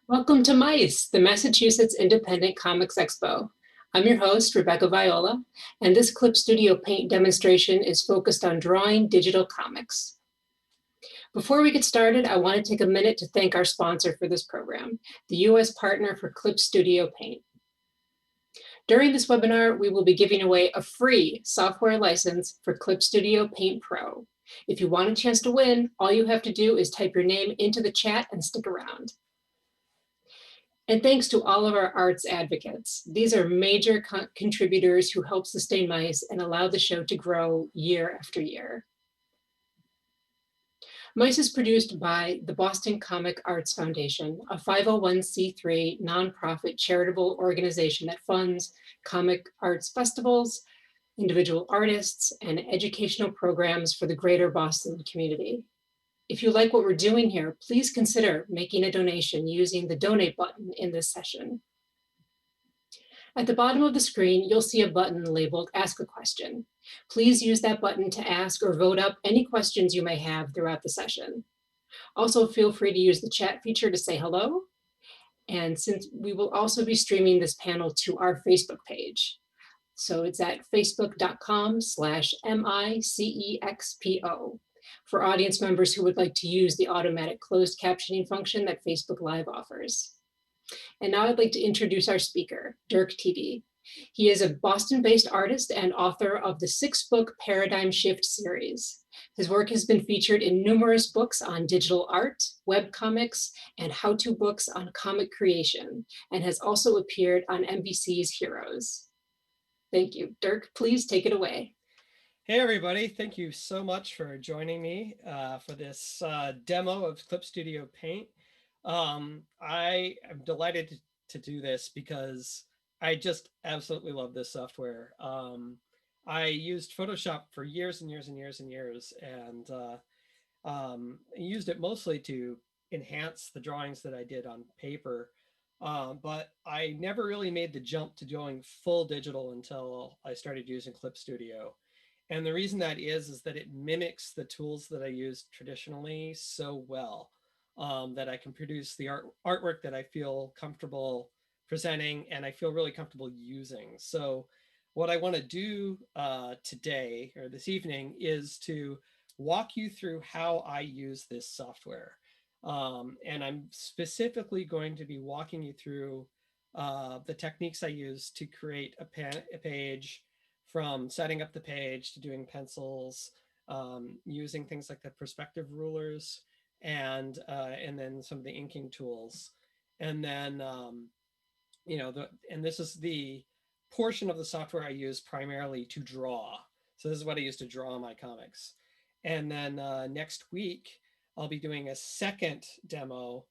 Welcome to MICE, the Massachusetts Independent Comics Expo. I'm your host, Rebecca Viola, and this Clip Studio Paint demonstration is focused on drawing digital comics. Before we get started, I want to take a minute to thank our sponsor for this program, the U.S. partner for Clip Studio Paint. During this webinar, we will be giving away a free software license for Clip Studio Paint Pro. If you want a chance to win, all you have to do is type your name into the chat and stick around. And thanks to all of our arts advocates. These are major contributors who help sustain MICE and allow the show to grow year after year. MICE is produced by the Boston Comic Arts Foundation, a 501c3 nonprofit charitable organization that funds comic arts festivals, individual artists, and educational programs for the greater Boston community. If you like what we're doing here, please consider making a donation using the donate button in this session. At the bottom of the screen, you'll see a button labeled Ask a Question. Please use that button to ask or vote up any questions you may have throughout the session. Also, feel free to use the chat feature to say hello. And since we will also be streaming this panel to our Facebook page. So it's at facebook.com/MICEXPO for audience members who would like to use the automatic closed captioning function that Facebook Live offers. And now I'd like to introduce our speaker, Dirk Tiede. He is a Boston-based artist and author of the 6-book Paradigm Shift series. His work has been featured in numerous books on digital art, webcomics, and how-to books on comic creation, and has also appeared on NBC's Heroes. Thank you. Dirk, please take it away. Hey everybody, thank you so much for joining me for this demo of Clip Studio Paint. I am delighted to do this because I just absolutely love this software. I used Photoshop for years and years and years and years, and used it mostly to enhance the drawings that I did on paper. But I never really made the jump to going full digital until I started using Clip Studio. And the reason that is that it mimics the tools that I use traditionally so well that I can produce the artwork that I feel comfortable presenting and I feel really comfortable using. So what I want to do today or this evening is to walk you through how I use this software. And I'm specifically going to be walking you through the techniques I use to create a page, from setting up the page to doing pencils, using things like the perspective rulers, and then some of the inking tools. And then, and this is the portion of the software I use primarily to draw. So this is what I use to draw my comics. And then next week, I'll be doing a second demo,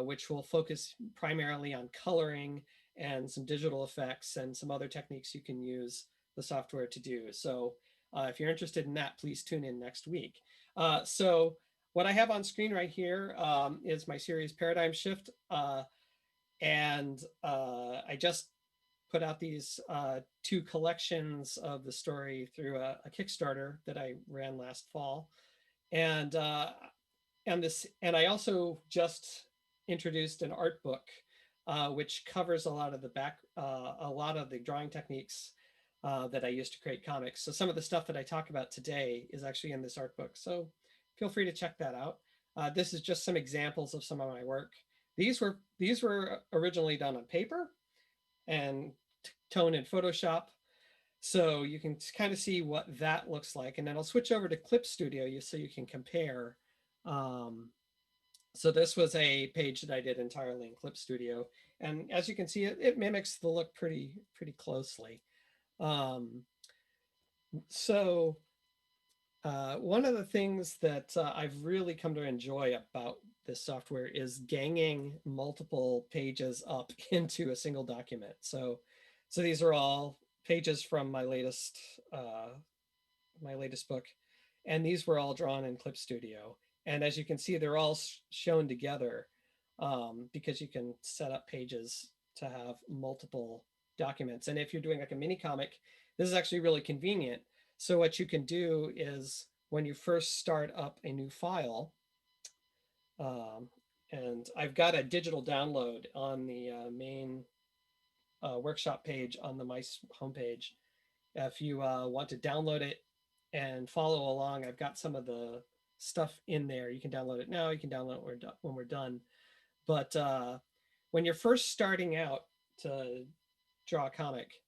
which will focus primarily on coloring and some digital effects and some other techniques you can use the software to do. So if you're interested in that, please tune in next week. So what I have on screen right here is my series Paradigm Shift. And I just put out these 2 collections of the story through a Kickstarter that I ran last fall. And I also just introduced an art book, which covers a lot of the drawing techniques that I use to create comics. So some of the stuff that I talk about today is actually in this art book. So feel free to check that out. This is just some examples of some of my work. These were originally done on paper and toned in Photoshop. So you can kind of see what that looks like. And then I'll switch over to Clip Studio so you can compare. So this was a page that I did entirely in Clip Studio. And as you can see, it mimics the look pretty closely. So one of the things that I've really come to enjoy about this software is ganging multiple pages up into a single document. So these are all pages from my latest book, and these were all drawn in Clip Studio. And as you can see, they're all shown together because you can set up pages to have multiple documents. And if you're doing like a mini comic, this is actually really convenient. So what you can do is when you first start up a new file, And I've got a digital download on the main workshop page on the MICE homepage. If you want to download it and follow along, I've got some of the stuff in there. You can download it now. You can download it when we're done. But when you're first starting out to draw a comic,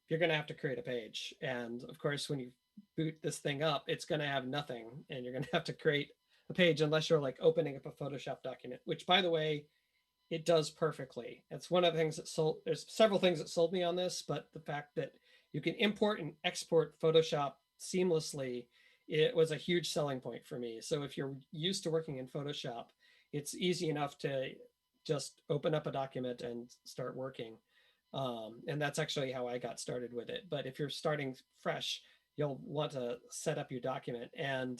you're going to have to create a page. And of course, when you boot this thing up, it's going to have nothing. And you're going to have to create a page unless you're like opening up a Photoshop document, which, by the way, it does perfectly. It's one of the things that sold, there's several things that sold me on this, but the fact that you can import and export Photoshop seamlessly, it was a huge selling point for me. So if you're used to working in Photoshop, it's easy enough to just open up a document and start working. And that's actually how I got started with it. But if you're starting fresh, you'll want to set up your document. And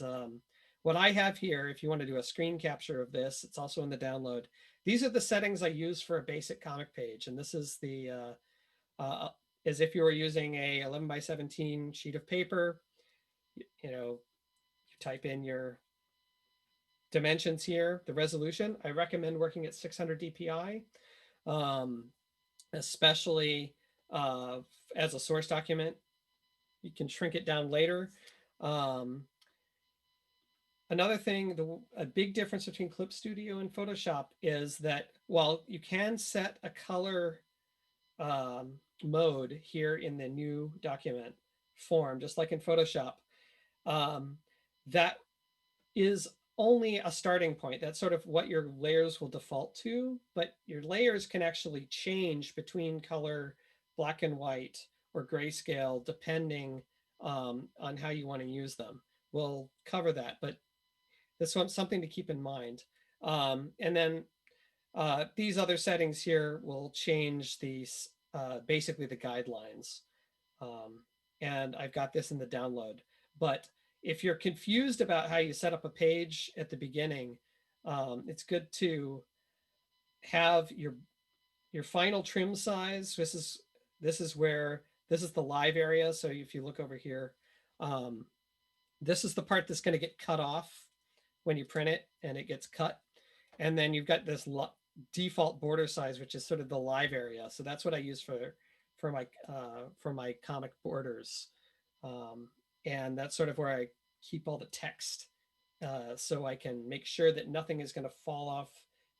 what I have here, if you want to do a screen capture of this, it's also in the download. These are the settings I use for a basic comic page. And this is the, as if you were using a 11 by 17 sheet of paper, you know, you type in your dimensions here, the resolution. I recommend working at 600 DPI, especially as a source document. You can shrink it down later. Another thing, a big difference between Clip Studio and Photoshop is that while you can set a color mode here in the new document form, just like in Photoshop, that is only a starting point. That's sort of what your layers will default to, but your layers can actually change between color, black and white, or grayscale, depending on how you want to use them. We'll cover that, but this one's something to keep in mind. And then these other settings here will change these, basically the guidelines. And I've got this in the download. But if you're confused about how you set up a page at the beginning, it's good to have your final trim size. This is where, this is the live area. So if you look over here, this is the part that's going to get cut off when you print it and it gets cut. And then you've got this default border size, which is sort of the live area. So that's what I use for my comic borders. And that's sort of where I keep all the text, so I can make sure that nothing is going to fall off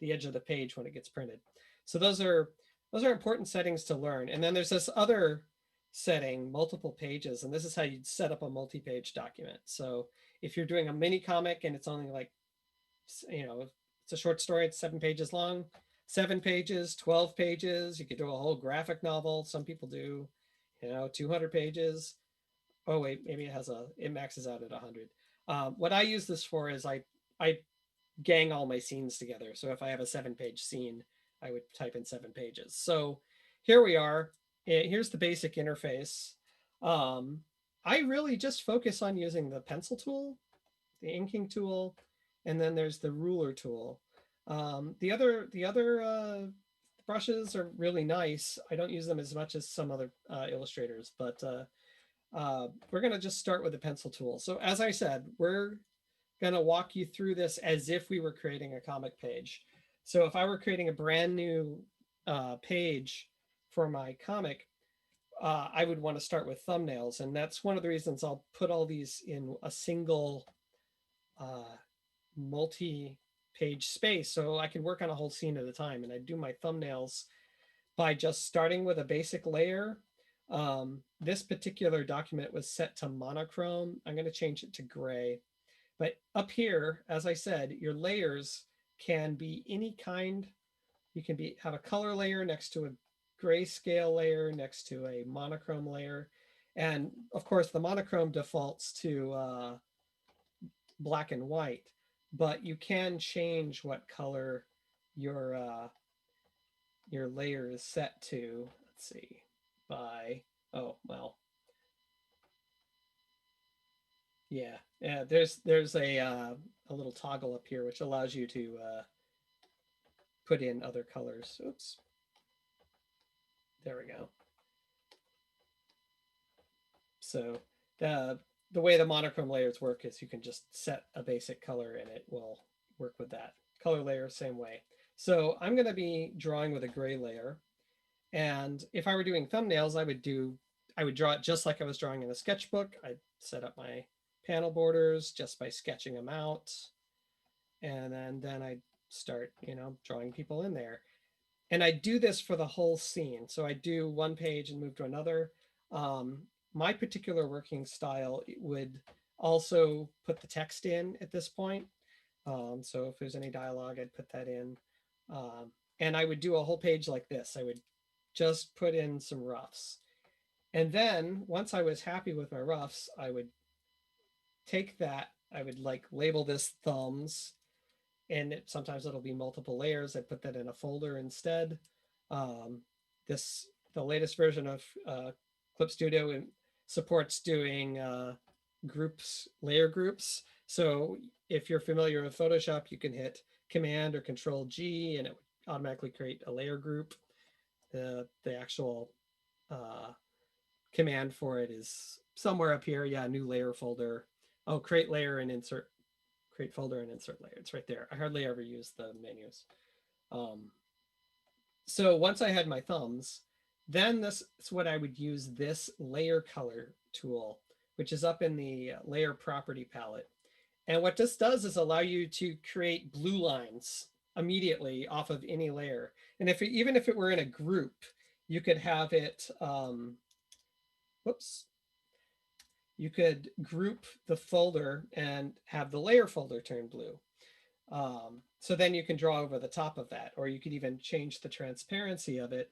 the edge of the page when it gets printed. So those are important settings to learn. And then there's this other setting, multiple pages, and this is how you'd set up a multi-page document. So if you're doing a mini comic and it's only like, it's a short story, it's 7 pages long, 7 pages, 12 pages, you could do a whole graphic novel. Some people do, 200 pages. Oh wait, maybe it maxes out at 100. What I use this for is I gang all my scenes together. So if I have a 7-page scene, I would type in 7 pages. So here we are. Here's the basic interface. I really just focus on using the pencil tool, the inking tool, and then there's the ruler tool. The other brushes are really nice. I don't use them as much as some other illustrators, but we're going to just start with the pencil tool. So as I said, we're going to walk you through this as if we were creating a comic page. So if I were creating a brand new page for my comic, I would want to start with thumbnails. And that's one of the reasons I'll put all these in a single multi-page space so I can work on a whole scene at a time. And I do my thumbnails by just starting with a basic layer. This particular document was set to monochrome. I'm going to change it to gray. But up here, as I said, your layers can be any kind. You can have a color layer next to a grayscale layer, next to a monochrome layer. And of course, the monochrome defaults to black and white, but you can change what color your layer is set to. Let's see, by, oh, well, yeah, there's a little toggle up here which allows you to put in other colors. Oops, there we go. So the way the monochrome layers work is you can just set a basic color and it will work with that color layer same way. So I'm going to be drawing with a gray layer. And if I were doing thumbnails, I would draw it just like I was drawing in a sketchbook. I'd set up my panel borders just by sketching them out. And then I'd start, drawing people in there. And I do this for the whole scene. So I do one page and move to another. My particular working style would also put the text in at this point. So if there's any dialogue, I'd put that in. And I would do a whole page like this. I would just put in some roughs. And then once I was happy with my roughs, I would take that, I would like label this thumbs, and sometimes it'll be multiple layers. I put that in a folder instead. The latest version of Clip Studio supports doing layer groups. So if you're familiar with Photoshop, you can hit Command or Control G, and it would automatically create a layer group. The actual command for it is somewhere up here. Yeah, new layer folder. Oh, create layer and insert, create folder and insert layer. It's right there. I hardly ever use the menus. So once I had my thumbs, then this is what I would use this layer color tool, which is up in the layer property palette. And what this does is allow you to create blue lines immediately off of any layer. And even if it were in a group, you could have it, you could group the folder and have the layer folder turn blue. So then you can draw over the top of that, or you could even change the transparency of it,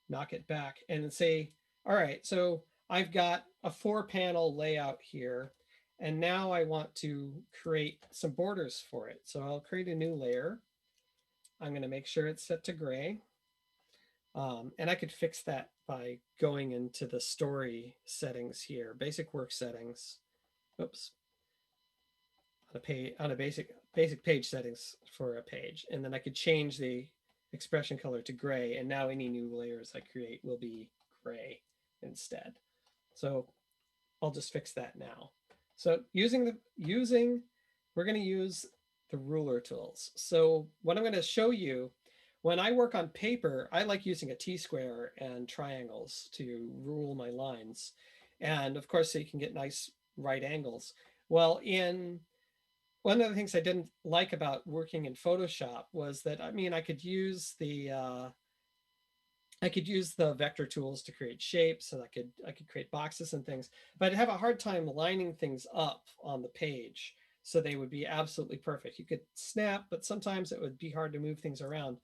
knock it back, and say, all right, so I've got a 4-panel layout here, and now I want to create some borders for it. So I'll create a new layer. I'm going to make sure it's set to gray. And I could fix that by going into the story settings here, basic work settings. Oops. On a basic page settings for a page. And then I could change the expression color to gray. And now any new layers I create will be gray instead. So I'll just fix that now. So we're going to use the ruler tools. So what I'm going to show you, when I work on paper, I like using a T-square and triangles to rule my lines. And of course, so you can get nice right angles. Well, one of the things I didn't like about working in Photoshop was that, I could use the vector tools to create shapes, and I could create boxes and things, but I'd have a hard time lining things up on the page so they would be absolutely perfect. You could snap, but sometimes it would be hard to move things around.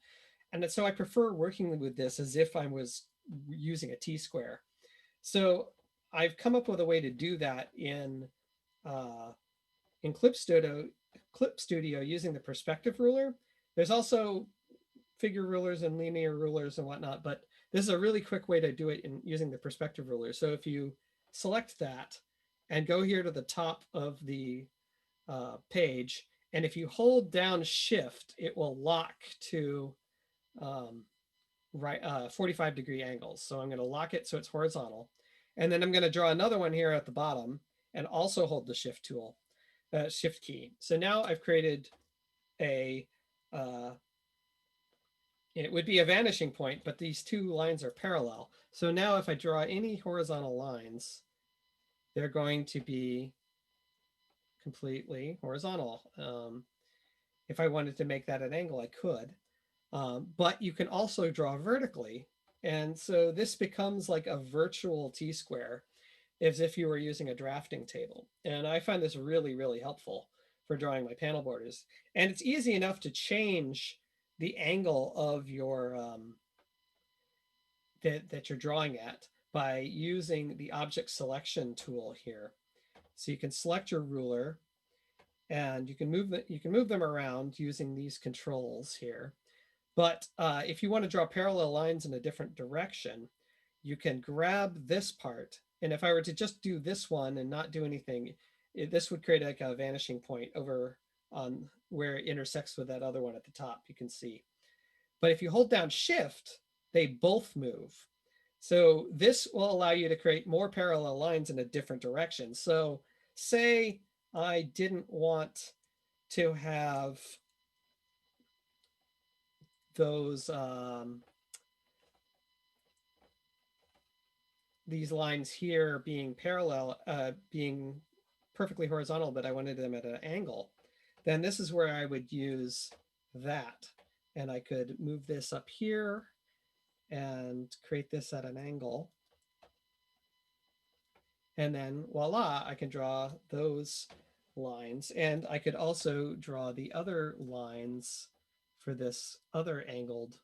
And so I prefer working with this as if I was using a T-square. So I've come up with a way to do that in Clip Studio using the perspective ruler. There's also figure rulers and linear rulers and whatnot, but this is a really quick way to do it in using the perspective ruler. So if you select that and go here to the top of the page, and if you hold down Shift, it will lock to 45-degree angles. So I'm going to lock it so it's horizontal. And then I'm going to draw another one here at the bottom and also hold the Shift tool, Shift key. So now I've created it would be a vanishing point, but these two lines are parallel. So now if I draw any horizontal lines, they're going to be completely horizontal. If I wanted to make that an angle, I could. But you can also draw vertically. And so this becomes like a virtual T-square, as if you were using a drafting table. And I find this really, really helpful for drawing my panel borders. And it's easy enough to change the angle of your that you're drawing at by using the object selection tool here. So you can select your ruler, and you can move them around using these controls here. But if you want to draw parallel lines in a different direction, you can grab this part. And if I were to just do this one and not do anything, this would create like a vanishing point over on where it intersects with that other one at the top, you can see. But if you hold down Shift, they both move. So this will allow you to create more parallel lines in a different direction. So say I didn't want to have those these lines here being parallel, being perfectly horizontal, but I wanted them at an angle, then this is where I would use that. And I could move this up here and create this at an angle. And then voila, I can draw those lines. And I could also draw the other lines for this other angled.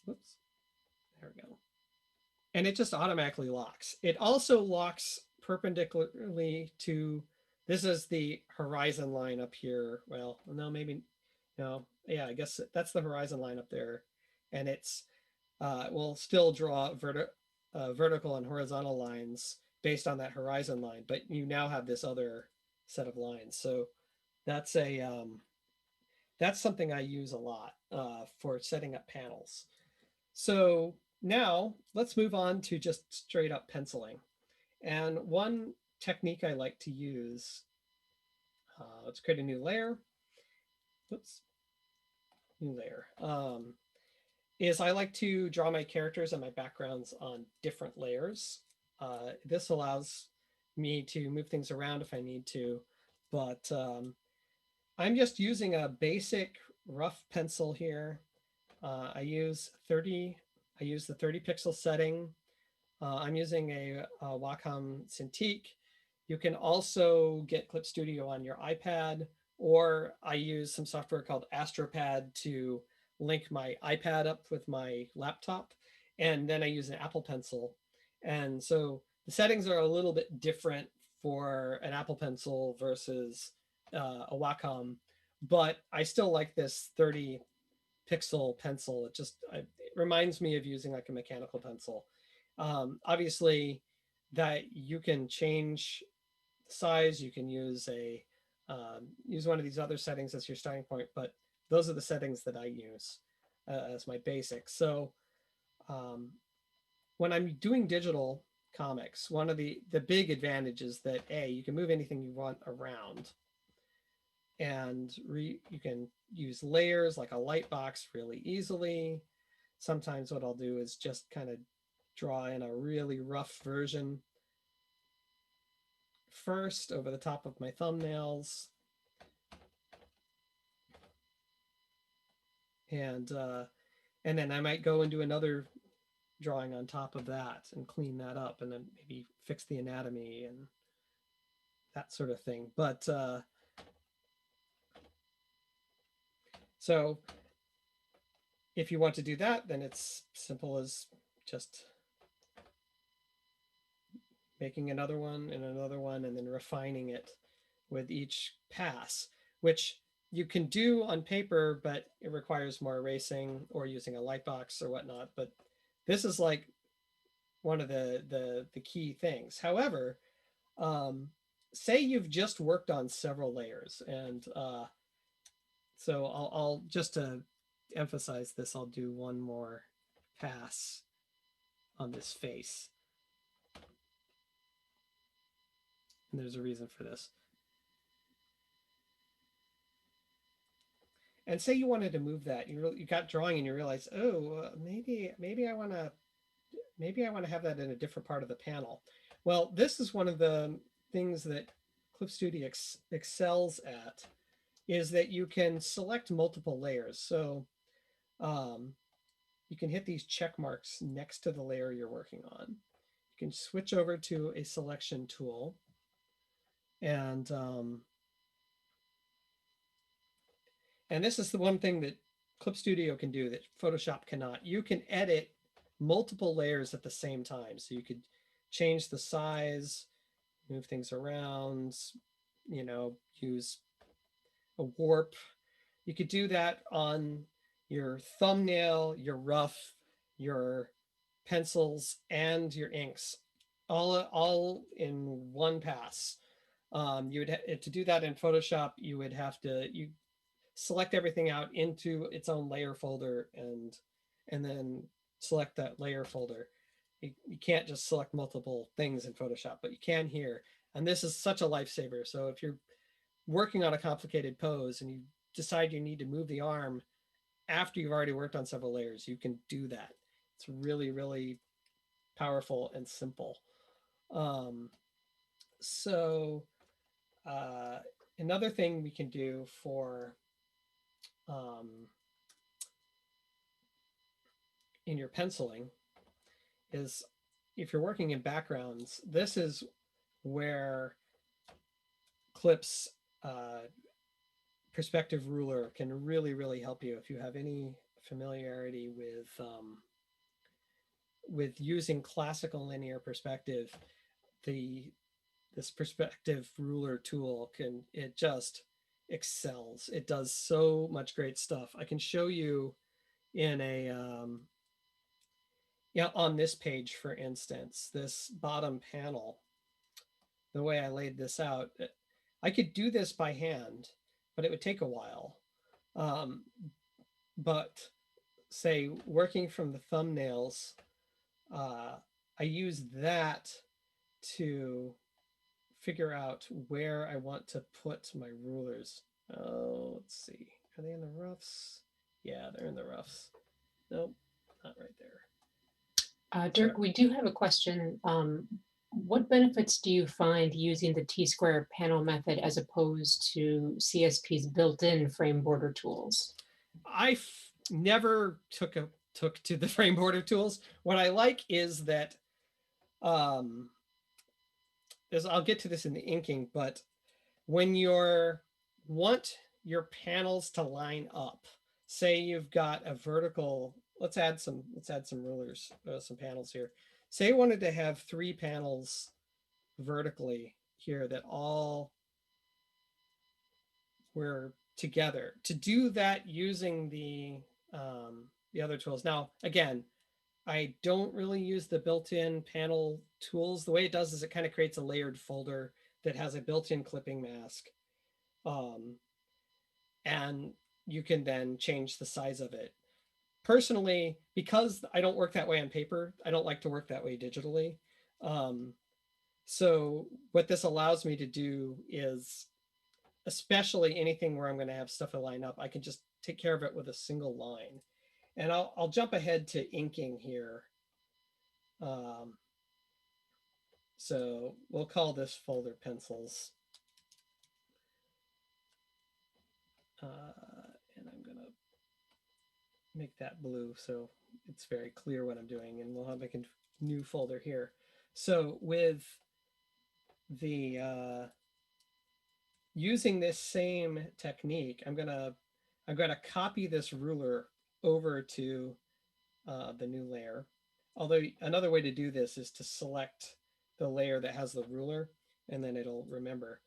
Whoops, there we go. And it just automatically locks. It also locks perpendicularly to, this is the horizon line up here. Well, no, maybe, no. Yeah, I guess that's the horizon line up there. And it's, will still draw vertical and horizontal lines based on that horizon line, but you now have this other set of lines. So that's a, that's something I use a lot for setting up panels. So now let's move on to just straight up penciling. And one technique I like to use, let's create a new layer. Oops, new layer. Is I like to draw my characters and my backgrounds on different layers. This allows me to move things around if I need to, but I'm just using a basic rough pencil here. I use the 30 pixel setting. I'm using a Wacom Cintiq. You can also get Clip Studio on your iPad, or I use some software called AstroPad to link my iPad up with my laptop, and then I use an Apple Pencil. And so the settings are a little bit different for an Apple Pencil versus a Wacom, but I still like this 30 pixel pencil. It reminds me of using like a mechanical pencil. Obviously, that you can change the size. You can use use one of these other settings as your starting point, but those are the settings that I use as my basics. So when I'm doing digital comics, one of the big advantages that you can move anything you want around, and you can use layers like a light box really easily. Sometimes what I'll do is just kind of draw in a really rough version first over the top of my thumbnails. And then I might go and do another drawing on top of that and clean that up, and then maybe fix the anatomy and that sort of thing. But so if you want to do that, then it's simple as just making another one and another one, and then refining it with each pass, which you can do on paper, but it requires more erasing or using a light box or whatnot. But this is like one of the key things. However, say you've just worked on several layers, and so I'll just to emphasize this, I'll do one more pass on this face. And there's a reason for this. And say you wanted to move that, you got drawing and you realize, oh, maybe I want to have that in a different part of the panel. Well, this is one of the things that Clip Studio excels at, is that you can select multiple layers. So you can hit these check marks next to the layer you're working on. You can switch over to a selection tool, and this is the one thing that Clip Studio can do that Photoshop cannot. You can edit multiple layers at the same time. So you could change the size, move things around, use a warp. You could do that on your thumbnail, your rough, your pencils, and your inks, all in one pass. You would to do that in Photoshop, you would have to select everything out into its own layer folder, and then select that layer folder. You can't just select multiple things in Photoshop, but you can here. And this is such a lifesaver. So if you're working on a complicated pose and you decide you need to move the arm after you've already worked on several layers, you can do that. It's really, really powerful and simple. Um, so another thing we can do for in your penciling is, if you're working in backgrounds, this is where Clip's perspective ruler can really, really help you if you have any familiarity with using classical linear perspective. This perspective ruler tool it just excels. It does so much great stuff. I can show you in a on this page, for instance, this bottom panel, the way I laid this out, I could do this by hand, but it would take a while. But say working from the thumbnails, I use that to figure out where I want to put my rulers. Oh, let's see. Are they in the roughs? Yeah, they're in the roughs. Nope, not right there. Dirk, we do have a question. What benefits do you find using the T-square panel method as opposed to CSP's built-in frame border tools? I never took to the frame border tools. What I like is that I'll get to this in the inking, but when you want your panels to line up, say you've got a vertical, let's add some rulers, some panels here. Say you wanted to have 3 panels vertically here that all were together. To do that using the other tools. Now, again, I don't really use the built-in panel tools. The way it does is it kind of creates a layered folder that has a built-in clipping mask. And you can then change the size of it. Personally, because I don't work that way on paper, I don't like to work that way digitally. So what this allows me to do is, especially anything where I'm going to have stuff to line up, I can just take care of it with a single line. And I'll jump ahead to inking here. So we'll call this folder pencils. And I'm going to make that blue so it's very clear what I'm doing. And we'll have a new folder here. So with the using this same technique, I'm gonna copy this ruler over to the new layer. Although another way to do this is to select the layer that has the ruler, and then it'll remember.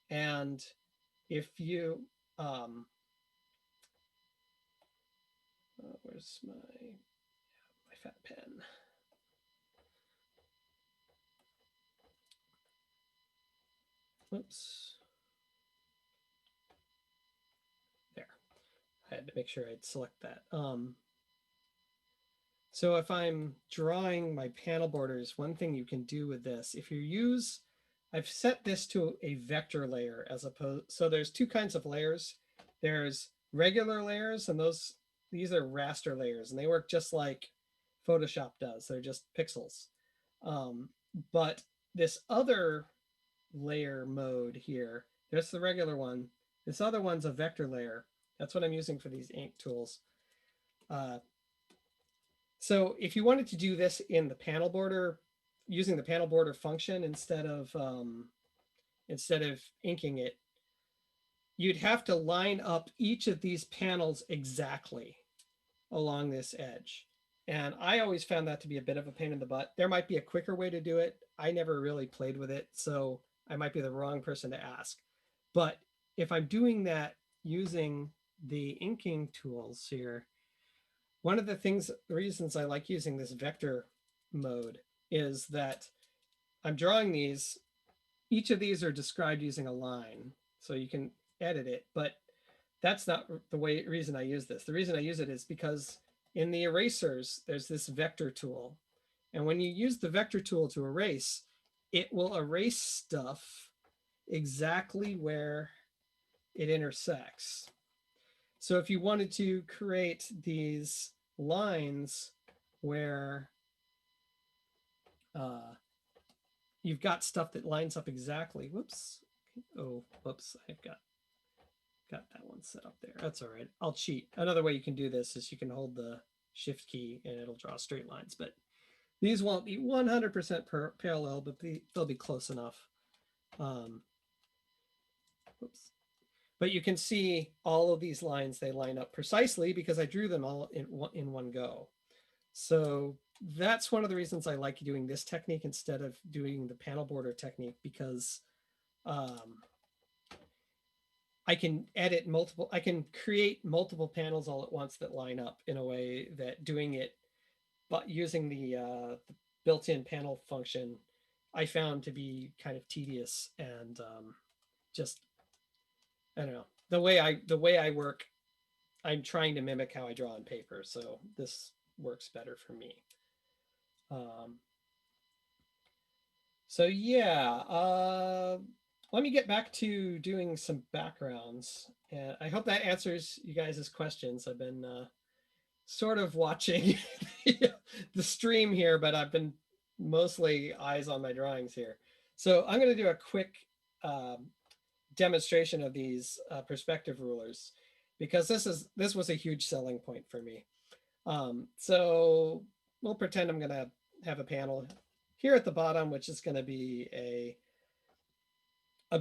And if you where's my fat pen? Oops. There. I had to make sure I'd select that. So if I'm drawing my panel borders, one thing you can do with this, if you use, I've set this to a vector layer as opposed, so there's 2 kinds of layers. There's regular layers, and these are raster layers, and they work just like Photoshop does. They're just pixels. But this other layer mode here, there's the regular one. This other one's a vector layer. That's what I'm using for these ink tools. So if you wanted to do this in the panel border, using the panel border function instead of inking it, you'd have to line up each of these panels exactly along this edge. And I always found that to be a bit of a pain in the butt. There might be a quicker way to do it. I never really played with it, so I might be the wrong person to ask. But if I'm doing that using the inking tools here, one of the reasons I like using this vector mode is that I'm drawing these, each of these are described using a line, so you can edit it, but that's not the reason I use this. The reason I use it is because in the erasers, there's this vector tool. And when you use the vector tool to erase, it will erase stuff exactly where it intersects. So if you wanted to create these lines where you've got stuff that lines up exactly. Whoops. Oh, whoops. I've got that one set up there. That's all right. I'll cheat. Another way you can do this is you can hold the shift key and it'll draw straight lines. But these won't be 100% parallel, but they'll be close enough. Oops. But you can see all of these lines, they line up precisely because I drew them all in one go. So that's one of the reasons I like doing this technique instead of doing the panel border technique, because I can create multiple panels all at once that line up in a way that doing it, but using the built-in panel function, I found to be kind of tedious and just, I don't know, the way I work, I'm trying to mimic how I draw on paper, so this works better for me. So yeah, let me get back to doing some backgrounds, and I hope that answers you guys' questions. I've been sort of watching the stream here, but I've been mostly eyes on my drawings here. So I'm going to do a quick demonstration of these perspective rulers, because this was a huge selling point for me. So we'll pretend I'm going to have a panel here at the bottom, which is going to be a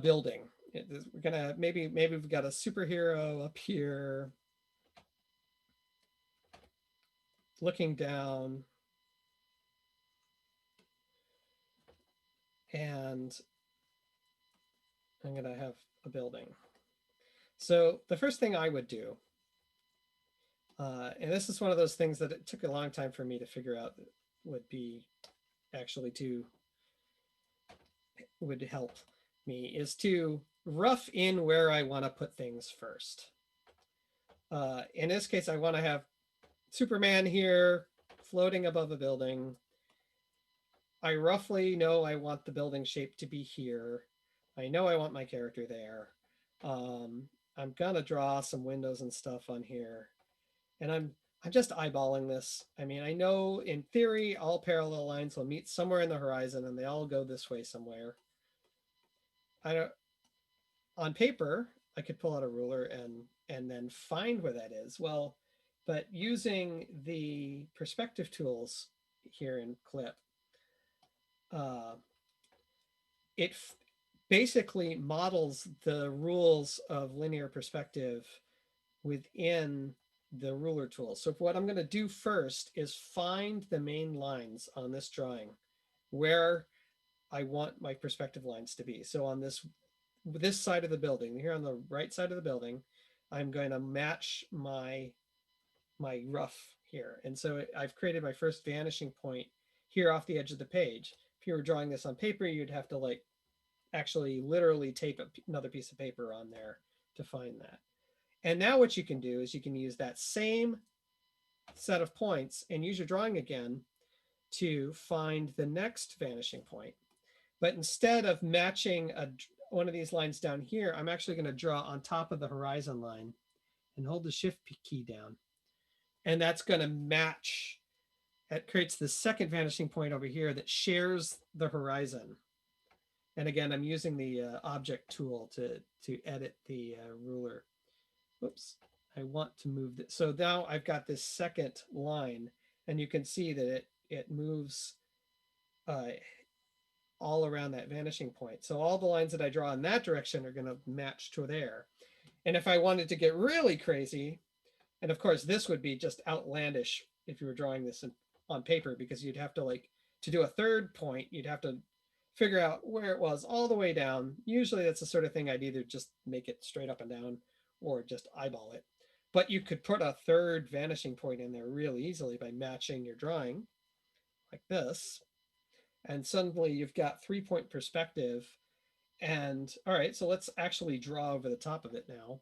building. We're gonna maybe we've got a superhero up here looking down, and I'm gonna have a building. So the first thing I would do, and this is one of those things that it took a long time for me to figure out would help me, is to rough in where I want to put things first. In this case, I want to have Superman here floating above a building. I roughly know I want the building shape to be here. I know I want my character there. I'm gonna draw some windows and stuff on here, and I'm just eyeballing this. I mean, I know in theory all parallel lines will meet somewhere in the horizon, and they all go this way somewhere. On paper, I could pull out a ruler and then find where that is. Well, but using the perspective tools here in Clip, it basically models the rules of linear perspective within the ruler tool. So what I'm going to do first is find the main lines on this drawing where I want my perspective lines to be. So on this side of the building, here on the right side of the building, I'm going to match my rough here. And so I've created my first vanishing point here off the edge of the page. If you were drawing this on paper, you'd have to like actually literally tape another piece of paper on there to find that. And now what you can do is you can use that same set of points and use your drawing again to find the next vanishing point. But instead of matching one of these lines down here, I'm actually going to draw on top of the horizon line and hold the shift key down. And that's going to match. It creates the second vanishing point over here that shares the horizon. And again, I'm using the object tool to edit the ruler. Whoops, I want to move this. So now I've got this second line, and you can see that it moves all around that vanishing point. So all the lines that I draw in that direction are going to match to there. And if I wanted to get really crazy, and of course this would be just outlandish if you were drawing this on paper, because you'd have to to do a third point, you'd have to figure out where it was all the way down. Usually that's the sort of thing I'd either just make it straight up and down or just eyeball it. But you could put a third vanishing point in there really easily by matching your drawing like this. And suddenly you've got 3-point perspective. And all right, so let's actually draw over the top of it now.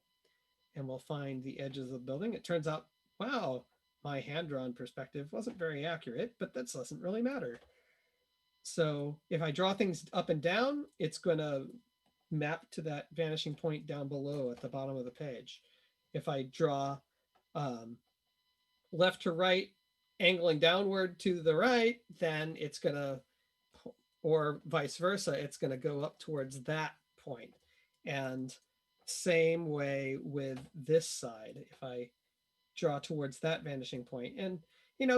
And we'll find the edges of the building. It turns out, wow, my hand-drawn perspective wasn't very accurate, but that doesn't really matter. So if I draw things up and down, it's going to map to that vanishing point down below at the bottom of the page. if I draw um, left to right, angling downward to the right, then it's going to, or vice versa, it's going to go up towards that point. And same way with this side. If I draw towards that vanishing point, and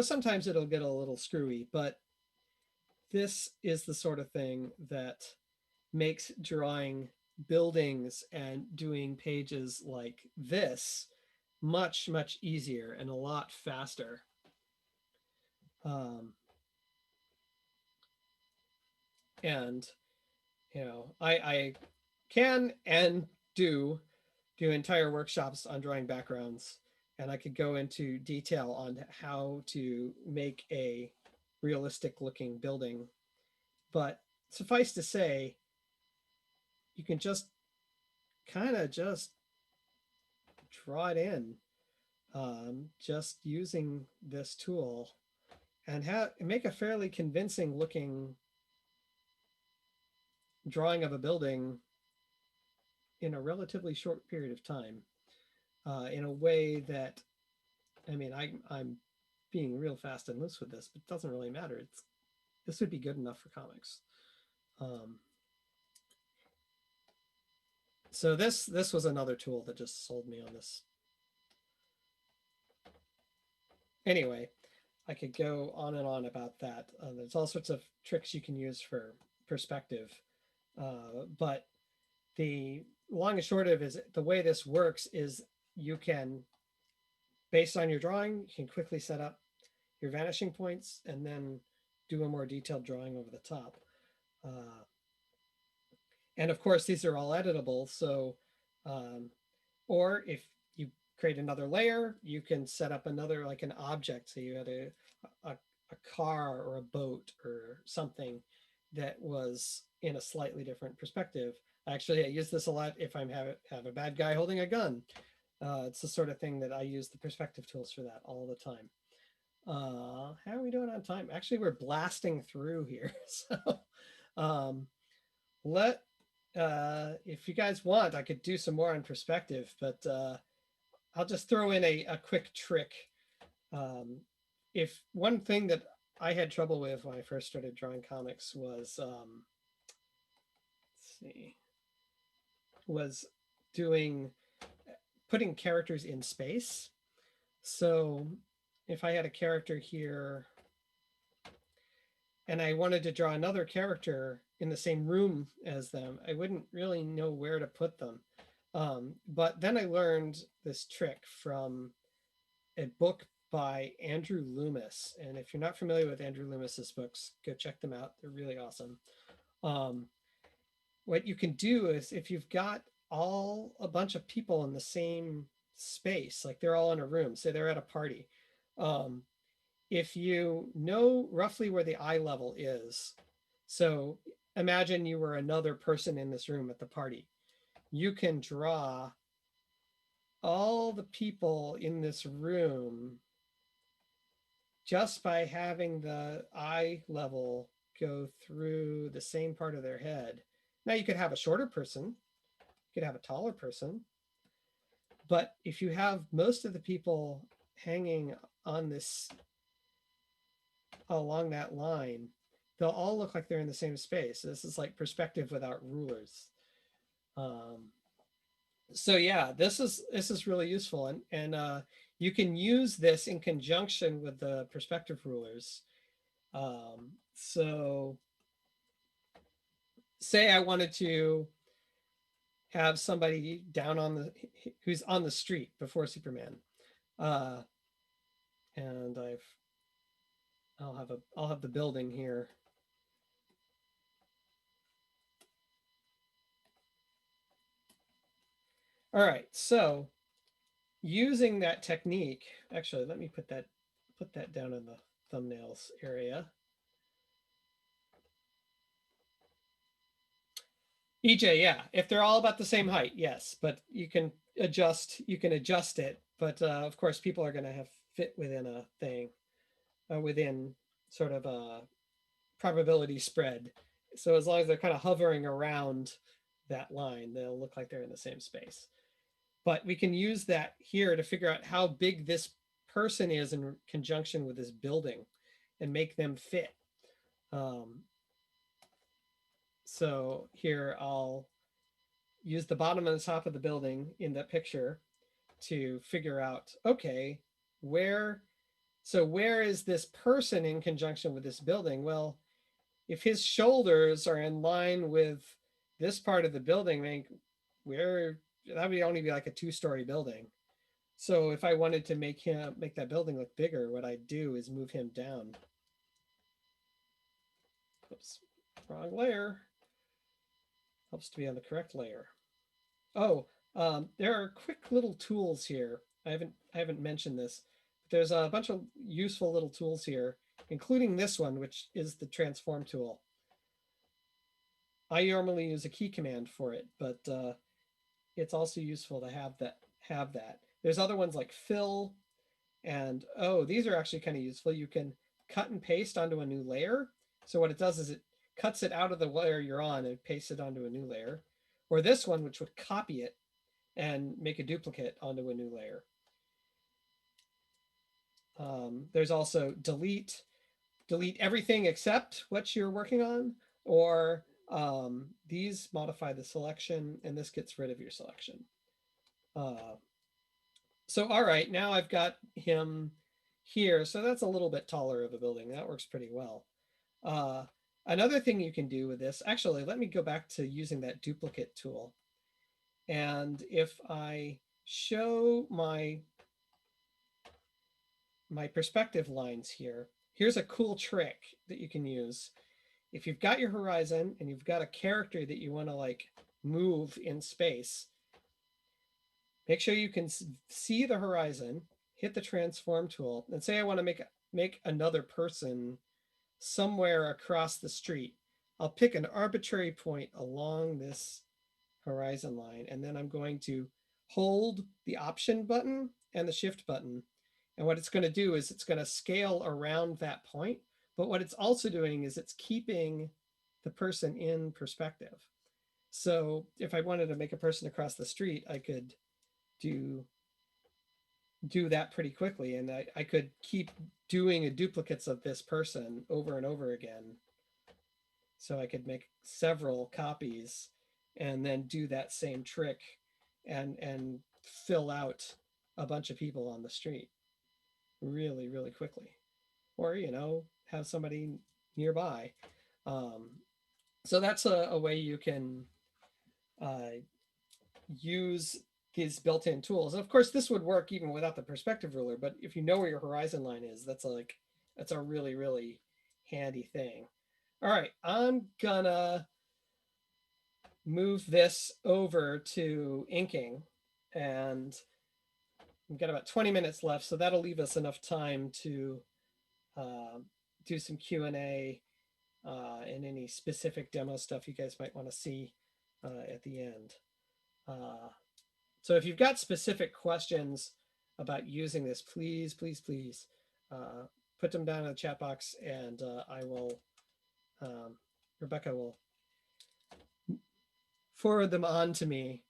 sometimes it'll get a little screwy, but this is the sort of thing that makes drawing buildings and doing pages like this much, much easier and a lot faster. Um, and I can and do entire workshops on drawing backgrounds, and I could go into detail on how to make a realistic looking building. But suffice to say, you can just kind of just draw it in, just using this tool, and make a fairly convincing looking drawing of a building in a relatively short period of time, in a way that, I mean, I'm being real fast and loose with this, but it doesn't really matter. This would be good enough for comics. So this was another tool that just sold me on this. Anyway, I could go on and on about that. There's all sorts of tricks you can use for perspective, but the long and short of it is the way this works is you can, based on your drawing, you can quickly set up your vanishing points and then do a more detailed drawing over the top. And of course, these are all editable. So, or if you create another layer, you can set up another, like an object. So you had a car or a boat or something that was in a slightly different perspective. Actually, I use this a lot if I have a bad guy holding a gun. It's the sort of thing that I use the perspective tools for that all the time. How are we doing on time? Actually, we're blasting through here. So if you guys want, I could do some more on perspective, but I'll just throw in a quick trick. If one thing that I had trouble with when I first started drawing comics was, was putting characters in space. So if I had a character here and I wanted to draw another character in the same room as them, I wouldn't really know where to put them. But then I learned this trick from a book by Andrew Loomis. And if you're not familiar with Andrew Loomis's books, go check them out. They're really awesome. What you can do is, if you've got a bunch of people in the same space, like they're all in a room, say they're at a party, if you know roughly where the eye level is, so imagine you were another person in this room at the party, you can draw all the people in this room just by having the eye level go through the same part of their head. Now you could have a shorter person, you could have a taller person, but if you have most of the people hanging on this, along that line, they'll all look like they're in the same space. This is like perspective without rulers. So yeah, this is really useful, and you can use this in conjunction with the perspective rulers. So say I wanted to have somebody who's on the street before Superman, and I'll have the building here. All right, so using that technique, actually, let me put that down in the thumbnails area. EJ, yeah, if they're all about the same height, yes, but you can adjust it. But of course, people are going to have fit within a thing, within sort of a probability spread. So as long as they're kind of hovering around that line, they'll look like they're in the same space. But we can use that here to figure out how big this person is in conjunction with this building and make them fit. So here I'll use the bottom and the top of the building in that picture to figure out, okay, where is this person in conjunction with this building? Well, if his shoulders are in line with this part of the building, that would only be like a 2-story building. So if I wanted to make that building look bigger, what I'd do is move him down. Oops, wrong layer. Helps to be on the correct layer. Oh, there are quick little tools here. I haven't mentioned this. But there's a bunch of useful little tools here, including this one, which is the transform tool. I normally use a key command for it, but it's also useful to have that. There's other ones like fill, and these are actually kind of useful. You can cut and paste onto a new layer. So what it does is it cuts it out of the layer you're on and pastes it onto a new layer. Or this one, which would copy it and make a duplicate onto a new layer. There's also delete everything except what you're working on, or these modify the selection, and this gets rid of your selection. So all right, now I've got him here. So that's a little bit taller of a building. That works pretty well. Another thing you can do with this, actually, let me go back to using that duplicate tool. And if I show my perspective lines here, here's a cool trick that you can use. If you've got your horizon and you've got a character that you want to like move in space, make sure you can see the horizon, hit the transform tool, and say I want to make another person somewhere across the street. I'll pick an arbitrary point along this horizon line, and then I'm going to hold the option button and the shift button. And what it's going to do is it's going to scale around that point. But what it's also doing is it's keeping the person in perspective. So if I wanted to make a person across the street, I could do that pretty quickly. And I could keep doing duplicates of this person over and over again. So I could make several copies and then do that same trick and fill out a bunch of people on the street really, really quickly. Or, have somebody nearby. So that's a way you can use these built-in tools. And of course, this would work even without the perspective ruler, but if you know where your horizon line is, that's a really, really handy thing. All right, I'm gonna move this over to inking, and we've got about 20 minutes left, so that'll leave us enough time to do some Q&A and any specific demo stuff you guys might want to see at the end. So if you've got specific questions about using this, please put them down in the chat box, and Rebecca will forward them on to me.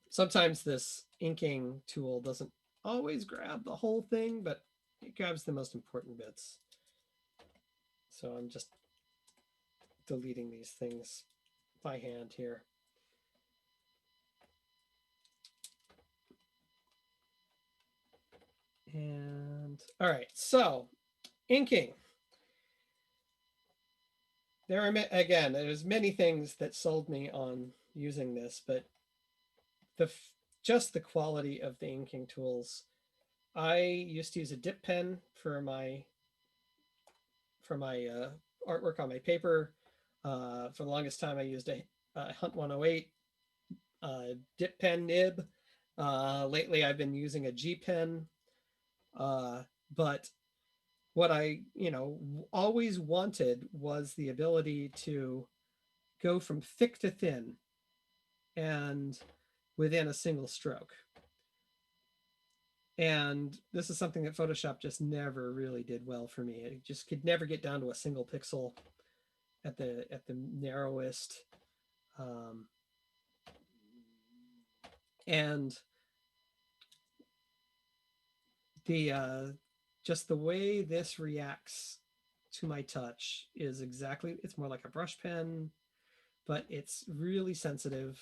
Sometimes this inking tool doesn't always grab the whole thing, but it grabs the most important bits. So I'm just deleting these things by hand here. And all right, so inking. There's many things that sold me on using this, but just the quality of the inking tools. I used to use a dip pen for my artwork on my paper. For the longest time, I used a Hunt 108 dip pen nib. Lately, I've been using a G pen. But what I always wanted was the ability to go from thick to thin and within a single stroke. And this is something that Photoshop just never really did well for me. It just could never get down to a single pixel at the narrowest And the just the way this reacts to my touch is exactly, it's more like a brush pen, but it's really sensitive.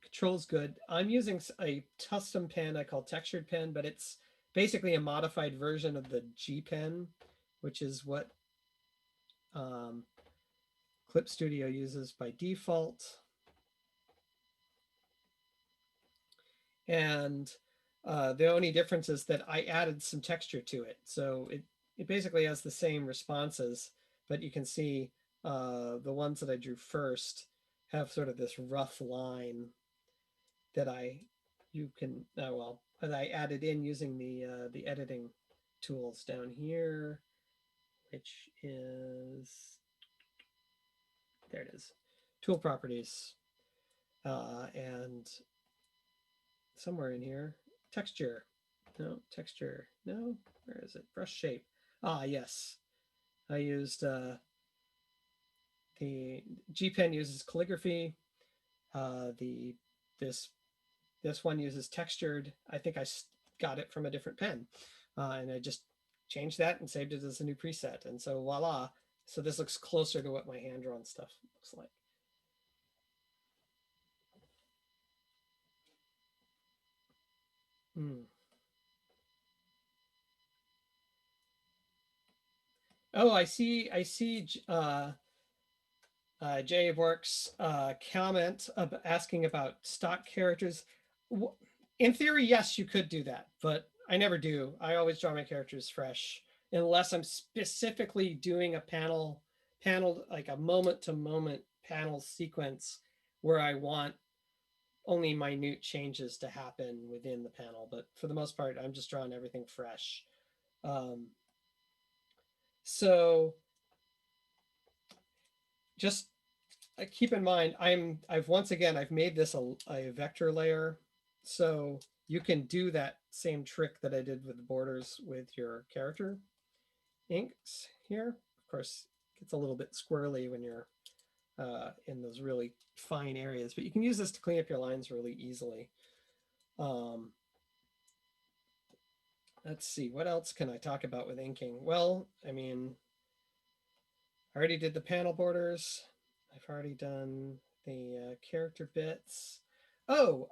Control's good. I'm using a custom pen I call textured pen, but it's basically a modified version of the G pen, which is what Clip Studio uses by default. And the only difference is that I added some texture to it. So it basically has the same responses, but you can see the ones that I drew first have sort of this rough line that I added in using the editing tools down here, which is, there it is, tool properties, and somewhere in here, texture, no, texture, no, where is it? Brush shape. Ah, yes. I used the G pen uses calligraphy. This one uses textured. I think I got it from a different pen, and I just changed that and saved it as a new preset. And so voila. So this looks closer to what my hand drawn stuff looks like. Oh, I see Jay Works comment asking about stock characters. In theory, yes, you could do that, but I never do. I always draw my characters fresh unless I'm specifically doing a panel like a moment to moment panel sequence where I want only minute changes to happen within the panel. But for the most part, I'm just drawing everything fresh. So just keep in mind, I've made this a vector layer, so you can do that same trick that I did with the borders with your character inks here. Of course, it gets a little bit squirrely when you're in those really fine areas, but you can use this to clean up your lines really easily. Let's see, what else can I talk about with inking? Well, I mean, I already did the panel borders. I've already done the character bits. Oh,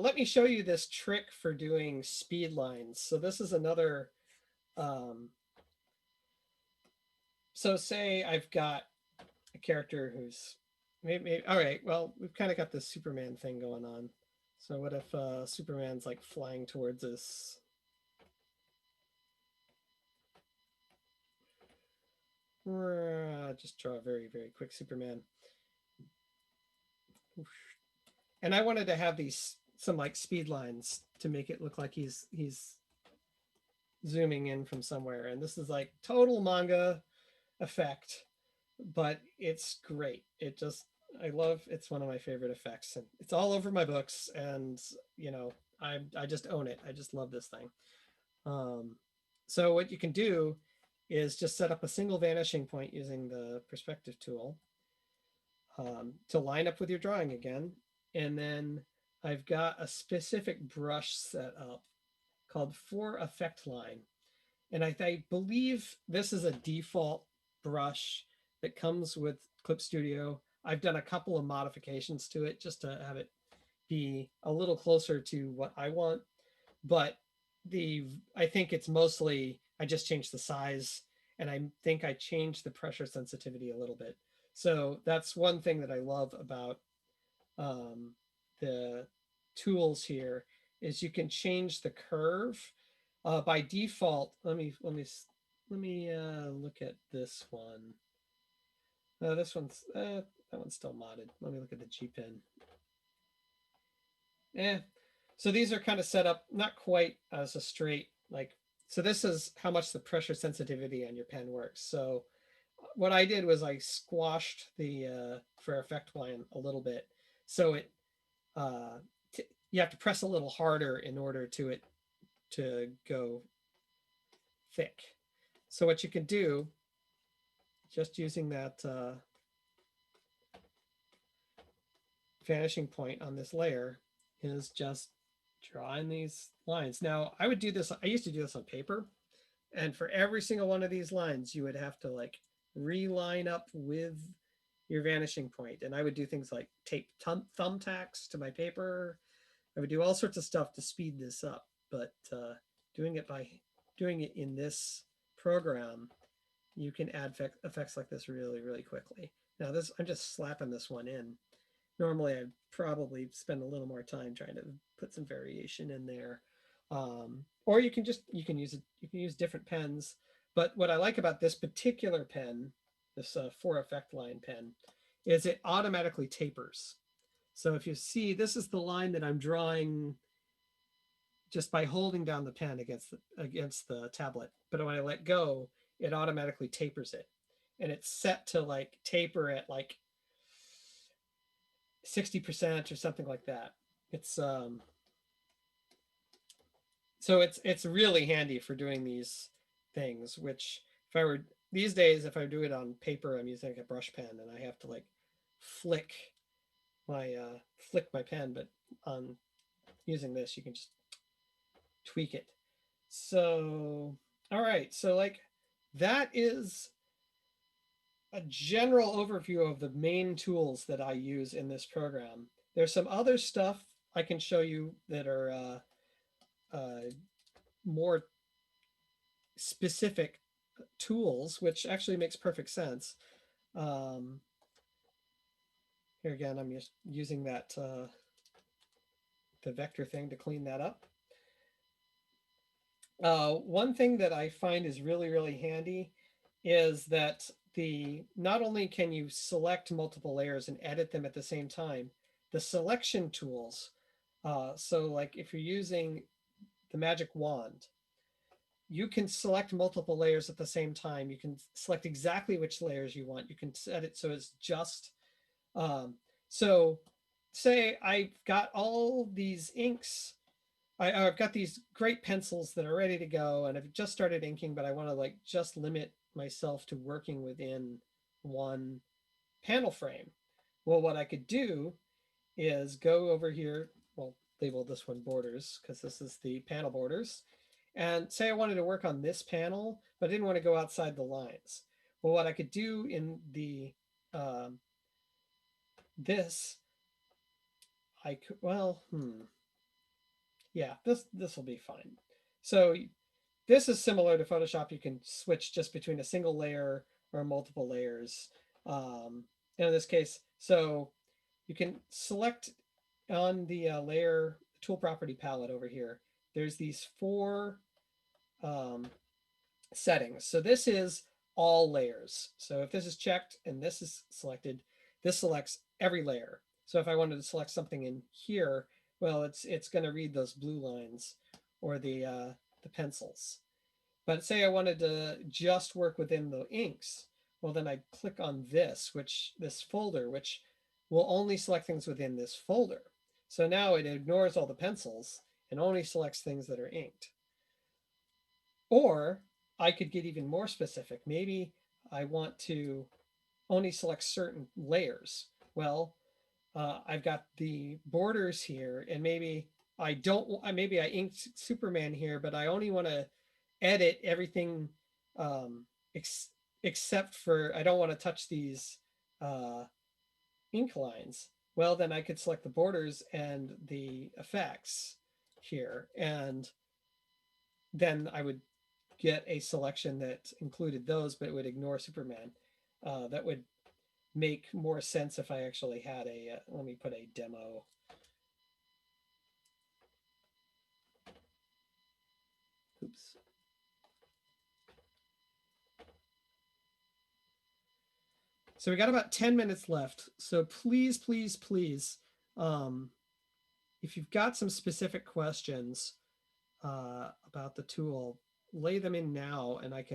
let me show you this trick for doing speed lines. So this is another, so say I've got a character who's maybe all right, well, we've kind of got this Superman thing going on. So what if Superman's like flying towards us? Just draw a very, very quick Superman. And I wanted to have some like speed lines to make it look like he's zooming in from somewhere. And this is like total manga effect, but it's great. It's one of my favorite effects, and it's all over my books. And I just own it. I just love this thing. So what you can do is just set up a single vanishing point using the perspective tool to line up with your drawing again. And then I've got a specific brush set up called For Effect Line. And I believe this is a default brush that comes with Clip Studio. I've done a couple of modifications to it just to have it be a little closer to what I want. But I think it's mostly, I just changed the size, and I think I changed the pressure sensitivity a little bit. So that's one thing that I love about the tools here is you can change the curve. By default, let me look at this one. That one's still modded. Let me look at the G pen. So these are kind of set up not quite as a straight, like, so this is how much the pressure sensitivity on your pen works. So what I did was I squashed the for effect line a little bit. So you have to press a little harder in order to go thick. So what you can do, just using that vanishing point on this layer is just drawing these lines. Now, I would do this, I used to do this on paper, and for every single one of these lines, you would have to like reline up with your vanishing point. And I would do things like tape thumbtacks to my paper. I would do all sorts of stuff to speed this up, but doing it by doing it in this program, you can add effects like this really, really quickly. Now this, I'm just slapping this one in. Normally I'd probably spend a little more time trying to put some variation in there. Or you can use different pens. But what I like about this particular pen, this 4 effect line pen, is it automatically tapers. So if you see, this is the line that I'm drawing just by holding down the pen against the tablet. But when I let go, it automatically tapers it. And it's set to like taper at like 60% or something like that. It's so it's really handy for doing these things, which if I were these days, if I do it on paper, I'm using like a brush pen and I have to like flick my pen, but on using this, you can just tweak it. So, all right. So like that is a general overview of the main tools that I use in this program. There's some other stuff I can show you that are more specific tools, which actually makes perfect sense. Here again, I'm just using that the vector thing to clean that up. One thing that I find is really, really handy is that not only can you select multiple layers and edit them at the same time, the selection tools. So like if you're using the magic wand, you can select multiple layers at the same time. You can select exactly which layers you want. You can set it so it's just, so say I've got all these inks. I've got these great pencils that are ready to go and I've just started inking, but I want to like just limit myself to working within one panel frame. Well, what I could do is go over here, well, label this one borders because this is the panel borders. And say I wanted to work on this panel, but I didn't want to go outside the lines. Well, what I could do in the this, I could, well, yeah, this will be fine. So this is similar to Photoshop. You can switch just between a single layer or multiple layers. In this case, so you can select on the layer tool property palette over here. There's these 4 settings. So this is all layers. So if this is checked and this is selected, this selects every layer. So if I wanted to select something in here, well, it's going to read those blue lines or the pencils. But say I wanted to just work within the inks, well, then I click on this folder, which will only select things within this folder. So now it ignores all the pencils and only selects things that are inked. Or I could get even more specific. Maybe I want to only select certain layers. Well, I've got the borders here, and maybe I don't. Maybe I inked Superman here, but I only want to edit everything except for I don't want to touch these ink lines. Well, then I could select the borders and the effects here, and then I would get a selection that included those, but it would ignore Superman. That would make more sense if I actually had a, let me put a demo. Oops. So we got about 10 minutes left. So please, please, please, if you've got some specific questions about the tool, lay them in now, and I've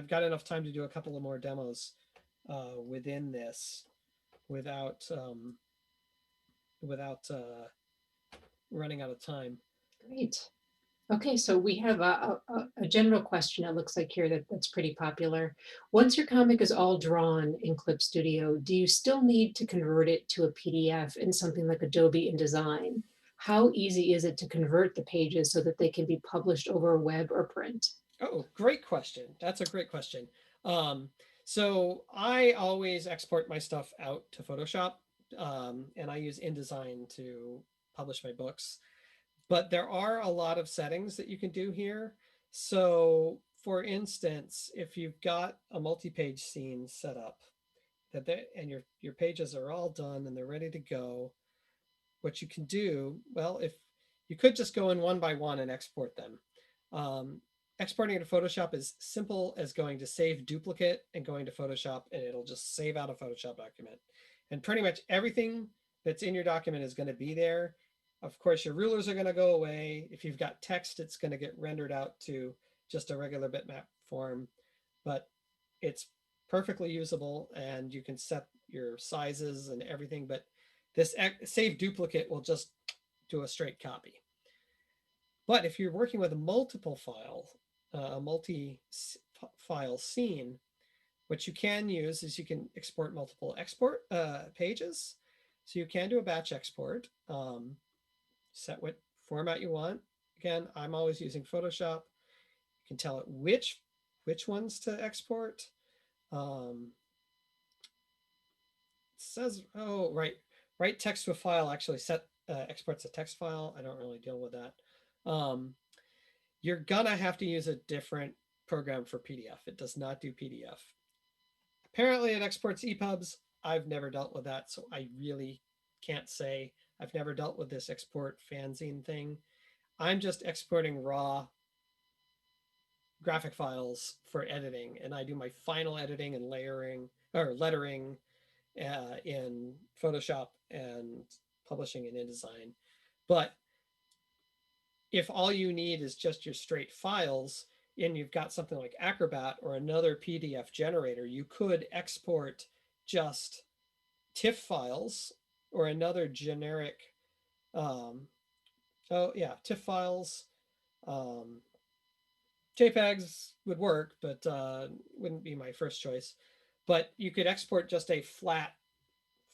got enough time to do a couple of more demos within this without running out of time. Great. Okay, so we have a general question, it looks like here that's pretty popular. Once your comic is all drawn in Clip Studio, do you still need to convert it to a PDF in something like Adobe InDesign? How easy is it to convert the pages so that they can be published over web or print? Oh, great question. That's a great question. Um, so I always export my stuff out to Photoshop, and I use InDesign to publish my books. But there are a lot of settings that you can do here. So for instance, if you've got a multi-page scene set up and your pages are all done and they're ready to go, what you can do, well, if you could just go in one by one and export them. Um, Exporting to Photoshop is simple as going to save duplicate and going to Photoshop, and it'll just save out a Photoshop document. And pretty much everything that's in your document is going to be there. Of course, your rulers are going to go away. If you've got text, it's going to get rendered out to just a regular bitmap form, but it's perfectly usable, and you can set your sizes and everything. But this save duplicate will just do a straight copy. But if you're working with a multiple file, a multi-file scene, what you can use is you can export multiple export pages. So you can do a batch export, set what format you want. Again, I'm always using Photoshop. You can tell it which ones to export. Says, oh, right, write text to a file actually exports a text file. I don't really deal with that. You're gonna have to use a different program for PDF. It does not do PDF. Apparently it exports EPUBs. I've never dealt with that, so I really can't say. I've never dealt with this export fanzine thing. I'm just exporting raw graphic files for editing, and I do my final editing and layering or lettering in Photoshop and publishing in InDesign. But if all you need is just your straight files and you've got something like Acrobat or another PDF generator, you could export just TIFF files or another generic, TIFF files. JPEGs would work, but wouldn't be my first choice. But you could export just a flat